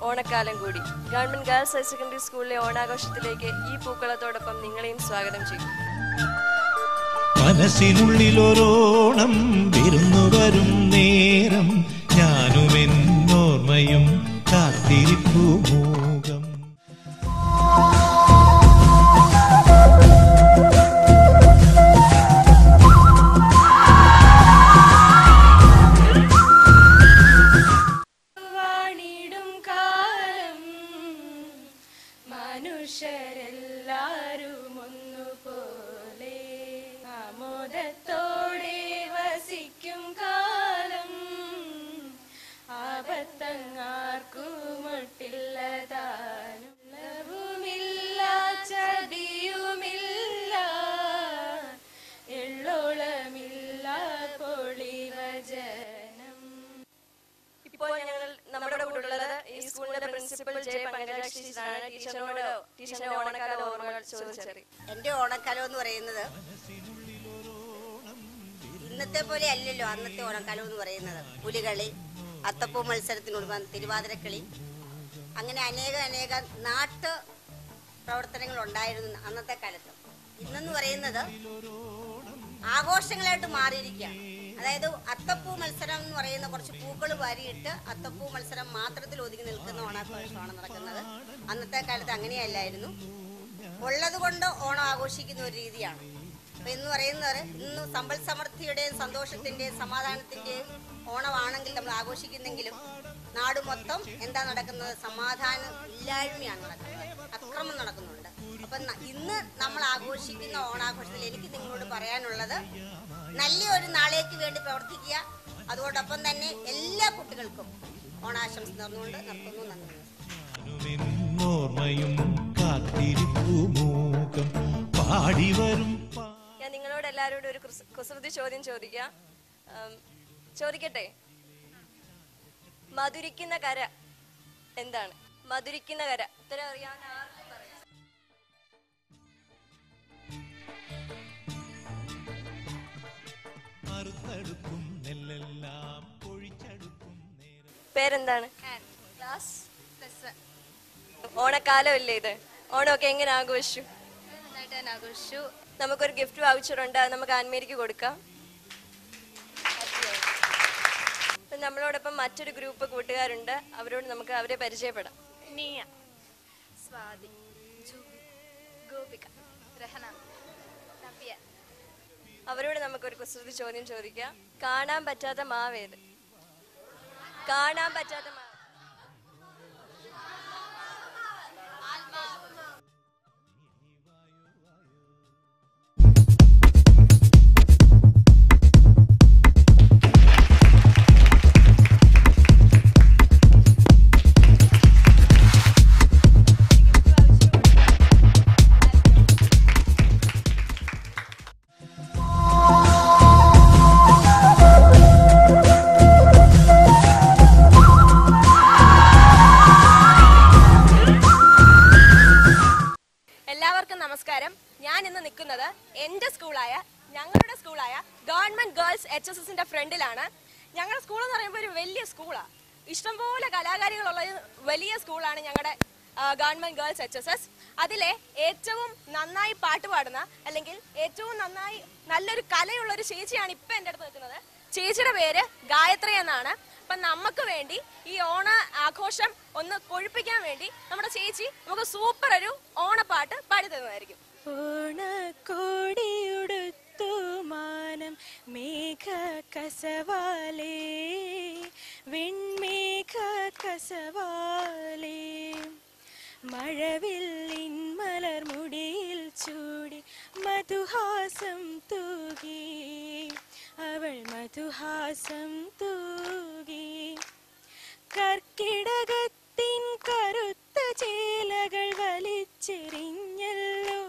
ഓണക്കാലം കൂടി. Government girls higher secondary സ്കൂളിലെ ഓണാഘോഷത്തിലേക്ക് ഈ പൂക്കളത്തോടൊപ്പം നിങ്ങളെയും സ്വാഗതം ചെയ്യും. മനസ്സിനുള്ളിലൊരോണം വിരുന്നു വരും നേരം ഞാനുമെന്നോർമ്മയും കാത്തിരിപ്പു മൂകം. മനുഷ്യരെല്ലാരും ഒന്നുപോലെ ആമോദത്തോടെ വസിക്കും കാലം ആപത്തങ്ങാർക്കുമട്ടില്ലതാനും ലവുമില്ല ചതിയുമില്ല എള്ളോളമില്ല പൊളിവചനം. ഇപ്പോൾ ഞങ്ങൾ നമ്മുടെ കൂടെ ഉള്ളത് ഈ സ്കൂളിന്റെ പ്രിൻസിപ്പൽ ജെ പങ്കജാക്ഷി ടീച്ചറാണ്. ടീച്ചറിന്റെ ഓണക്കാല ഓർമ്മകൾ ചോദിച്ചറി. എൻ്റെ ഓണക്കാലം എന്ന് പറയുന്നത് ഇന്നത്തെ പോലെ അല്ലല്ലോ അന്നത്തെ ഓണക്കാലം എന്ന് പറയുന്നത്. പുലികളി, അത്തപ്പൂ മത്സരത്തിനോട് തിരുവാതിരക്കളി, അങ്ങനെ അനേക നാട്ടു പ്രവർത്തനങ്ങൾ ഉണ്ടായിരുന്നു അന്നത്തെ കാലത്ത്. ഇന്നെന്ന് പറയുന്നത് ആഘോഷങ്ങളായിട്ട് മാറിയിരിക്കുകയാണ്. അതായത് അത്തപ്പൂ മത്സരം എന്ന് പറയുന്ന കുറച്ച് പൂക്കൾ വാരിയിട്ട് അത്തപ്പൂ മത്സരം മാത്രത്തിൽ ഒതുങ്ങി നിൽക്കുന്ന ഓണാഘോഷമാണ് നടക്കുന്നത്. അന്നത്തെ കാലത്ത് അങ്ങനെയല്ലായിരുന്നു. ഉള്ളത് കൊണ്ട് ഓണം ആഘോഷിക്കുന്ന ഒരു രീതിയാണ്. അപ്പൊ എന്ന് പറയുന്നത് ഇന്ന് സമ്പൽ സമൃദ്ധിയുടെയും സന്തോഷത്തിന്റെയും സമാധാനത്തിന്റെയും ഓണമാണെങ്കിൽ നമ്മൾ ആഘോഷിക്കുന്നെങ്കിലും നാട് മൊത്തം എന്താ നടക്കുന്നത്? സമാധാനം ഇല്ലായ്മയാണ് നടക്കുന്നത്, അക്രമം നടക്കുന്നുണ്ട്. അപ്പൊ ഇന്ന് നമ്മൾ ആഘോഷിക്കുന്ന ഓണാഘോഷത്തിൽ എനിക്ക് നിങ്ങളോട് പറയാനുള്ളത്, നല്ലൊരു നാളേക്ക് വേണ്ടി പ്രവർത്തിക്കുക. അതോടൊപ്പം തന്നെ എല്ലാ കുട്ടികൾക്കും ഓണാശംസ നേർന്നുകൊണ്ട് നിർത്തുന്നു. നന്ദി. ഞാൻ നിങ്ങളോട് എല്ലാവരോടും ഒരു കുസൃതി ചോദ്യം ചോദിക്കട്ടെ? മധുരിക്കുന്ന കര എന്താണ്? മധുരിക്കുന്ന കര ഉത്തരം അറിയാൻ ആർക്കും പറയാം. പേരെന്താണ്? ഓണക്കാലം അല്ലേ ഇത്? ഓണമൊക്കെ എങ്ങനെ ആഘോഷിച്ചു? നമുക്കൊരു ഗിഫ്റ്റ് വൗച്ചർ ഉണ്ട്, അത് നമുക്ക് ആൻമേരിക്ക് കൊടുക്കാം. നമ്മളോടൊപ്പം മറ്റൊരു ഗ്രൂപ്പ് കൂട്ടുകാരുണ്ട്, അവരോട് നമുക്ക് അവരെ പരിചയപ്പെടാം. നിയ, സ്വാതി, ഗോപിക, രഹന, നവ്യ. അവരോട് നമുക്കൊരു കുസൃതി ചോദ്യം ചോദിക്കാം. കാണാൻ പറ്റാത്ത മാവേത്? കാണാൻ പറ്റാത്ത മാവ്. ഞാൻ ഇന്ന് നിൽക്കുന്നത് ഞങ്ങളുടെ സ്കൂളായ ഗവൺമെന്റ് ഗേൾസ് HSSന്റെ ഫ്രണ്ടിലാണ്. ഞങ്ങളുടെ സ്കൂൾ എന്ന് പറയുമ്പോൾ ഒരു വലിയ സ്കൂളാണ്. ഇഷ്ടംപോലെ കലാകാരികളുള്ള വലിയ സ്കൂളാണ് ഞങ്ങളുടെ ഗവൺമെന്റ് ഗേൾസ് HSS. അതിലെ ഏറ്റവും നന്നായി പാട്ട് പാടുന്ന അല്ലെങ്കിൽ ഏറ്റവും നന്നായി നല്ലൊരു കലയുള്ള ഒരു ചേച്ചിയാണ് ഇപ്പം എൻ്റെ അടുത്ത് നിൽക്കുന്നത്. ചേച്ചിയുടെ പേര് ഗായത്രി എന്നാണ്. അപ്പം നമുക്ക് വേണ്ടി ഈ ഓണ ആഘോഷം ഒന്ന് കൊഴുപ്പിക്കാൻ വേണ്ടി നമ്മുടെ ചേച്ചി നമുക്ക് സൂപ്പർ ഒരു ഓണപ്പാട്ട് പാടി തരുന്നതായിരിക്കും. ഓണക്കോടിയുടുത്തു മാനം മേഘ കസവാലേ, വെൺമേഘ കസവാലേ, മഴവില്ലിൻ മലർമുടിയിൽ ചൂടി മധുഹാസം തൂകി, അവൾ മധുഹാസം തൂകി. കർക്കിടകത്തിൻ കറുത്ത ചേലകൾ വലിച്ചെറിഞ്ഞല്ലോ,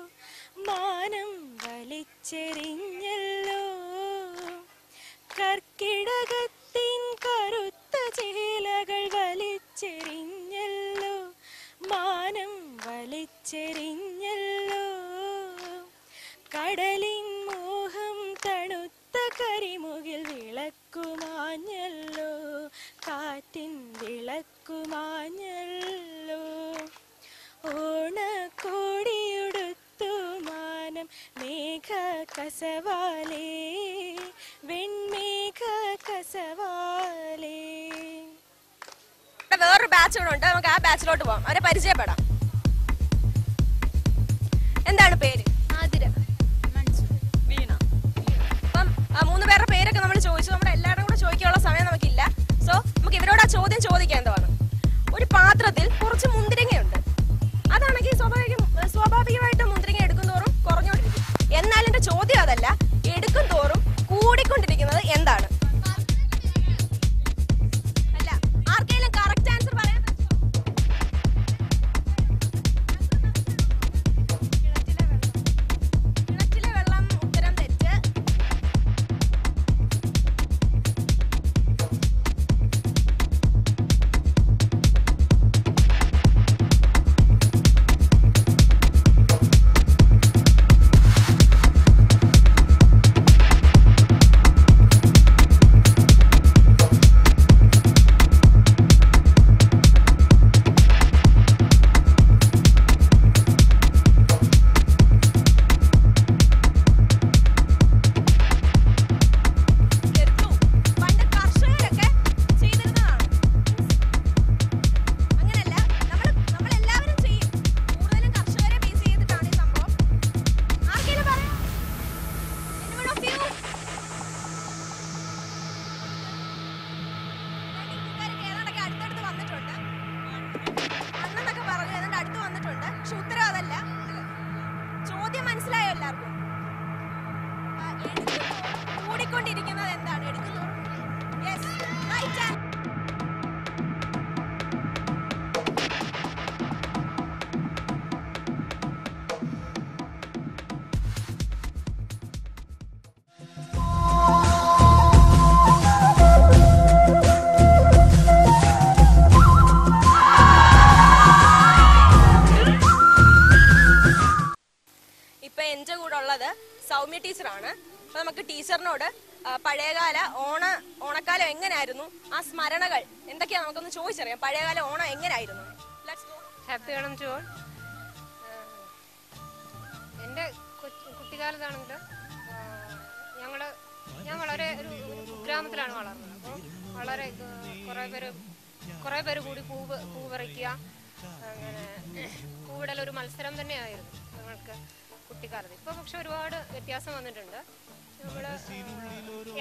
മാനം വലിച്ചെറിഞ്ഞല്ലോ. കർക്കിടകത്തിൻ കറുത്ത ചേലകൾ വലിച്ചെറിഞ്ഞല്ലോ, മാനം വലിച്ചെറിഞ്ഞല്ലോ. കടലിൻ മോഹം തണുത്ത കരിമുകിൽ വിളക്കുമാഞ്ഞല്ലോ, കാറ്റിൻ വിളക്കുമാഞ്ഞല്ലോ. കസവാലേ വെൺമേഘ കസവാലേ. വേറൊരു ബാച്ച് കൂടെ ഉണ്ട്, നമുക്ക് ആ ബാച്ചിലോട്ട് പോവാം. അവരെ പരിചയപ്പെടാം. എന്താണ് പേര്? ആതിര, വീണ. അപ്പം 3 പേരുടെ പേരൊക്കെ നമ്മൾ ചോദിച്ചു. നമ്മുടെ എല്ലാവരും കൂടെ ചോദിക്കാനുള്ള സമയം നമുക്കില്ല. സോ നമുക്ക് ഇവരോട് ആ ചോദ്യം ചോദിക്കാൻ എന്താണ്. ഒരു പാത്രത്തിൽ കുറച്ച് മുന്തിരിങ്ങയുണ്ട്. അതാണെങ്കിൽ സ്വാഭാവികമായിട്ട് മുന്തിരിങ്ങ എടുക്കും തോറും കുറഞ്ഞുകൊണ്ടിരിക്കും. എന്നാൽ എന്റെ ചോദ്യം അതല്ല, എടുക്കും തോറും കൂടിക്കൊണ്ടിരിക്കുന്നത് എന്താണ്? അല്ല, ആർക്കെങ്കിലും കറക്റ്റ് ആൻസർ പറയാൻ പറ്റുമോ? കിണറ്റിലെ വെള്ളം. ഉത്തരം തെറ്റ്. മനസ്സിലായോ എല്ലാവർക്കും? കൂടിക്കൊണ്ടിരിക്കുന്നത് എന്താണ്? എടുക്കുന്നു. Yes, right hand. എന്റെ കൂടെ ഉള്ളത് സൗമ്യ ടീച്ചറാണ്. അപ്പൊ നമുക്ക് ടീച്ചറിനോട് പഴയകാല ഓണക്കാലം എങ്ങനെയായിരുന്നു, ആ സ്മരണകൾ എന്തൊക്കെയാ നമുക്കൊന്ന് ചോദിച്ചറിയാം. പഴയകാല ഓണം എങ്ങനെയായിരുന്നു? Happy Onam to all. എൻ്റെ കുട്ടിക്കാലത്താണെങ്കിൽ ഞാൻ വളരെ ഒരു ഗ്രാമത്തിലാണ് വളർന്നത്. അപ്പോൾ വളരെ കുറേ പേര് കൂടി പൂ പറിക്കുക, അങ്ങനെ പൂവിടലൊരു മത്സരം തന്നെയായിരുന്നു ഞങ്ങൾക്ക് കുട്ടിക്കാലത്ത്. ഇപ്പോൾ പക്ഷെ ഒരുപാട് വ്യത്യാസം വന്നിട്ടുണ്ട്. നമ്മൾ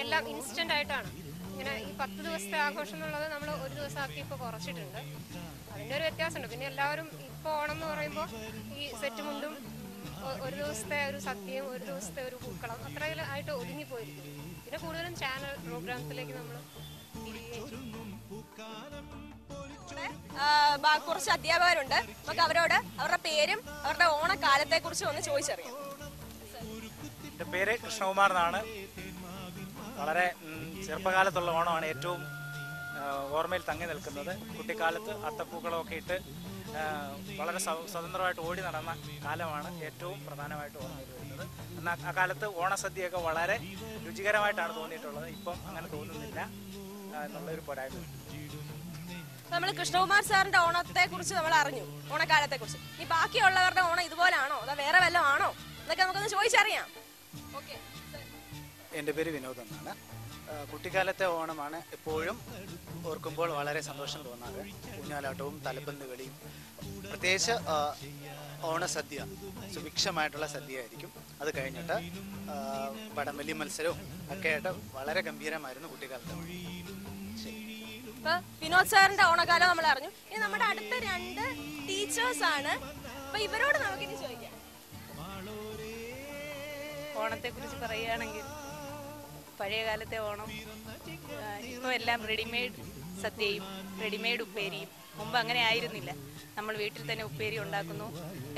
എല്ലാം ഇൻസ്റ്റന്റ് ആയിട്ടാണ്. ഇങ്ങനെ ഈ 10 ദിവസത്തെ ആഘോഷം എന്നുള്ളത് നമ്മൾ ഒരു ദിവസമാക്കി ഇപ്പോൾ കുറച്ചിട്ടുണ്ട്. അതിൻ്റെ ഒരു വ്യത്യാസമുണ്ട്. പിന്നെ എല്ലാവരും ഇപ്പോൾ ഓണം എന്ന് പറയുമ്പോൾ ഈ സെറ്റ് മുണ്ടും ഒരു ദിവസത്തെ ഒരു സദ്യയും ഒരു ദിവസത്തെ ഒരു പൂക്കളം അത്രയും ആയിട്ട് ഒതുങ്ങിപ്പോയിരിക്കും. പിന്നെ കൂടുതലും ചാനൽ പ്രോഗ്രാംസിലേക്ക് നമ്മൾ കുറച്ച് അധ്യാപകരുണ്ട്. നമുക്ക് അവരോട് അവരുടെ പേരും അവരുടെ ഓണക്കാലത്തെ കുറിച്ചും ഒന്ന് ചോദിച്ചറിയാം. എൻ്റെ പേര് കൃഷ്ണകുമാർ എന്നാണ്. വളരെ ചെറുപ്പകാലത്തുള്ള ഓണമാണ് ഏറ്റവും ഓർമ്മയിൽ തങ്ങി നിൽക്കുന്നത്. കുട്ടിക്കാലത്ത് അത്തപ്പൂക്കളമൊക്കെ ഇട്ട് വളരെ സ്വതന്ത്രമായിട്ട് ഓടി നടന്ന കാലമാണ് ഏറ്റവും പ്രധാനമായിട്ട് ഓർമ്മയിൽ വരുന്നത്. എന്നാൽ ആ കാലത്ത് ഓണസദ്യയൊക്കെ വളരെ രുചികരമായിട്ടാണ് തോന്നിയിട്ടുള്ളത്. ഇപ്പം അങ്ങനെ തോന്നുന്നില്ല എന്നുള്ളൊരു പോരായ്മ. നമ്മൾ കൃഷ്ണകുമാർ സാറിന്റെ ഓണത്തെ കുറിച്ച് നമ്മൾ അറിഞ്ഞു, ഓണക്കാലത്തെ കുറിച്ച്. ഈ ബാക്കിയുള്ളവരുടെ ഓണം ഇതുപോലാണോ അതോ വേറെ വല്ലതും ആണോ എന്നൊക്കെ നമുക്കൊന്ന് ചോദിച്ചറിയാം. എൻ്റെ പേര് വിനോദ് എന്നാണ്. കുട്ടിക്കാലത്തെ ഓണമാണ് എപ്പോഴും ഓർക്കുമ്പോൾ വളരെ സന്തോഷം തോന്നാറ്. ഊഞ്ഞാലാട്ടവും തലപ്പന്ത് കളിയും, പ്രത്യേകിച്ച് ഓണസദ്യ സുഭിക്ഷമായിട്ടുള്ള സദ്യയായിരിക്കും. അത് കഴിഞ്ഞിട്ട് വടംവലി മത്സരവും ഒക്കെ ആയിട്ട് വളരെ ഗംഭീരമായിരുന്നു കുട്ടിക്കാലത്തെ. വിനോദ് സാറിന്റെ ഓണക്കാലം നമ്മൾ അറിഞ്ഞു. ഇനി നമ്മുടെ അടുത്ത 2 ടീച്ചേഴ്സ് ആണ്. അപ്പൊ ഇവരോട് നമുക്കിനി ചോദിക്കാം. ഓണത്തെ കുറിച്ച് പറയുകയാണെങ്കിൽ പഴയകാലത്തെ ഓണം ഇപ്പോൾ എല്ലാം റെഡിമെയ്ഡ് സദ്യയും റെഡിമെയ്ഡ് ഉപ്പേരിയും. മുമ്പ് അങ്ങനെ ആയിരുന്നില്ല. നമ്മൾ വീട്ടിൽ തന്നെ ഉപ്പേരി ഉണ്ടാക്കുന്നു,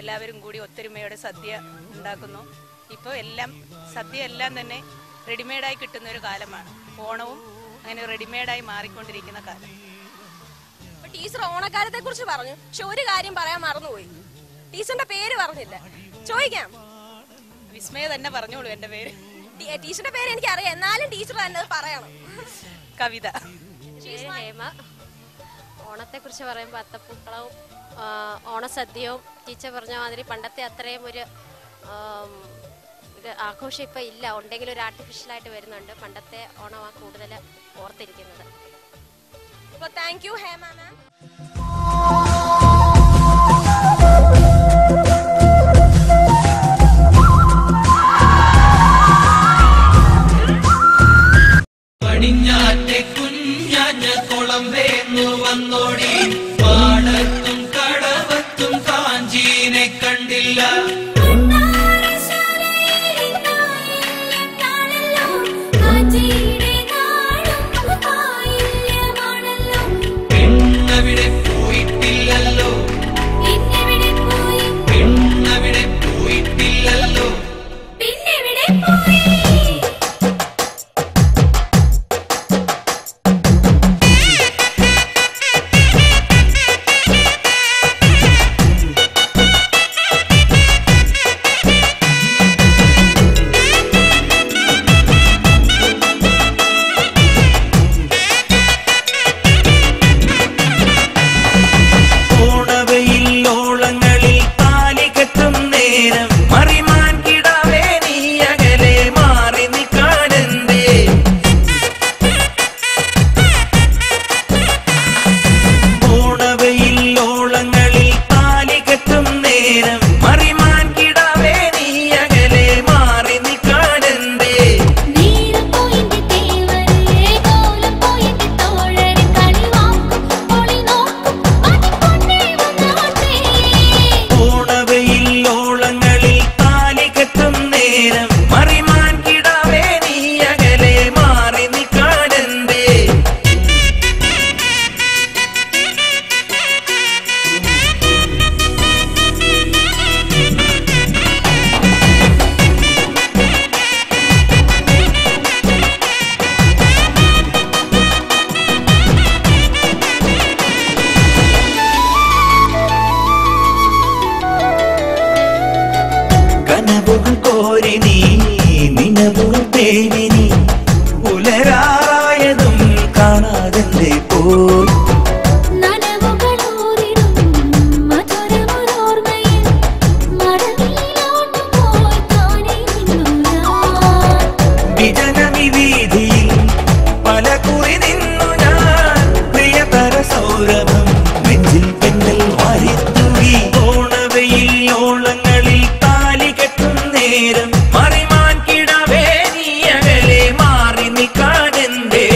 എല്ലാവരും കൂടി ഒത്തൊരുമയോടെ സദ്യ ഉണ്ടാക്കുന്നു. ഇപ്പോൾ സദ്യ എല്ലാം തന്നെ റെഡിമെയ്ഡായി കിട്ടുന്ന ഒരു കാലമാണ്. ഓണവും അങ്ങനെ റെഡിമെയ്ഡായി മാറിക്കൊണ്ടിരിക്കുന്ന കാലം. ടീച്ചർ ഓണക്കാലത്തെ കുറിച്ച് പറഞ്ഞു, പക്ഷെ ഒരു കാര്യം പറയാൻ മറന്നുപോയി. ടീച്ചറിന്റെ പേര് പറഞ്ഞില്ല. ചോദിക്കാം. വിസ്മയ തന്നെ പറഞ്ഞോളൂ എൻ്റെ പേര്. ടീച്ചറിന്റെ പേര് എനിക്ക് അറിയാം, എന്നാലും ടീച്ചർ തന്നെ പറയണം. കവിത. ഹേമ. ഓണത്തെ കുറിച്ച് പറയുമ്പോൾ അത്തപ്പൂക്കളവും ഓണസദ്യയും ടീച്ചർ പറഞ്ഞ മാതിരി പണ്ടത്തെ അത്രയും ഒരു ആഘോഷം ഇപ്പം ഇല്ല, ഉണ്ടെങ്കിലും ഒരു ആർട്ടിഫിഷ്യലായിട്ട് വരുന്നുണ്ട്. പണ്ടത്തെ ഓണമാണ് കൂടുതൽ ഓർത്തിരിക്കുന്നത്. അപ്പോൾ താങ്ക് യു ഹേമ മാം. പടിഞ്ഞാറ്റെ കുഞ്ഞാഞ്ഞ കുളം വേന്നു വന്നോടി, പാടത്തും കടവത്തും കാഞ്ചീനെ കണ്ടില്ല. പെണ്ണവിടെ പോയിട്ടില്ലല്ലോ, പെണ്ണവിടെ പോയിട്ടില്ലല്ലോ. പുലരായതും കാണാതെ പോയി വിജനമി വീതിയിൽ പല കുറി നിന്നു ഞാൻ, പ്രിയതര സൗരഭം നെഞ്ചിൽ പെണ്ണൽ വാരിത്തൂകി. ഓണവയിൽ ഓളങ്ങളിൽ താലി കെട്ടും നേരം മറിമാൻ കിടവേ നീ അകലെ മാറി നിൽക്കാനെന്തേ.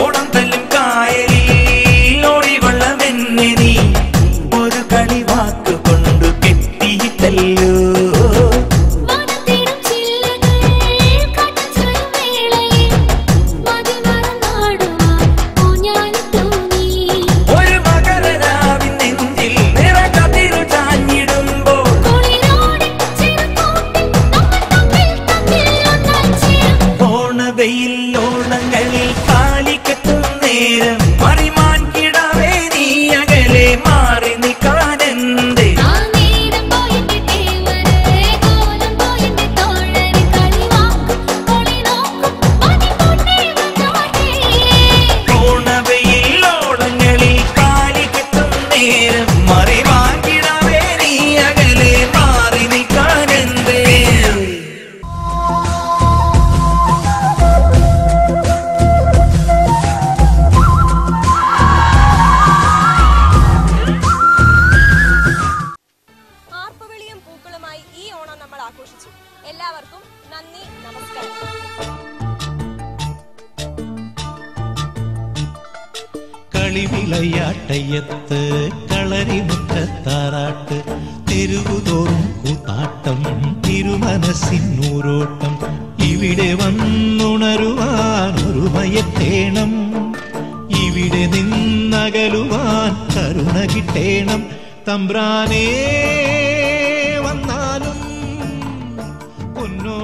ഓണം തല്ലും കായലിൽ ഓടിവെള്ളമെന്നെ നീ ഒരു കളി വാക്ക് കൊണ്ടു കെട്ടിയിട്ടല്ലോ. ഒരു മകരരാവിൻ നെഞ്ചിൽ നിറകതിരു ചാഞ്ഞിടുമ്പോൾ ഓണവെയിൽ ഓണങ്ങളിൽ താലി കെട്ടും നേരം മറിമാൻ കിടവേ നീ അകലെ മാറി നിൽക്കാനെന്തേ. ഓണവെയിൽ ഓണങ്ങളിൽ താലി കെട്ടും നേരം മറിമാൻ കിടവേ നീ അകലെ മാറി നിൽക്കാനെന്തേ. ആർപ്പുവിളിയും പൂക്കളുമായി ഈ ഓണം നമ്മൾ ആഘോഷിച്ചു. എല്ലാവർക്കും നന്ദി, നമസ്കാരം. കളിവിളയാട്ടയ്യത്ത് കളരിമുറ്റത്താറാട്ട് തെരുവുതോറും കൂത്താട്ടം തിരുമനസ്സിനൂരോട്ടം ഇവിടെ വന്നുണരുവാൻ ഒരുമയെത്തേണം ഇവിടെ നിന്നകലുവാൻ കരുണ കിട്ടേണം തമ്പ്രാനേ വന്നാലും പൊന്നോ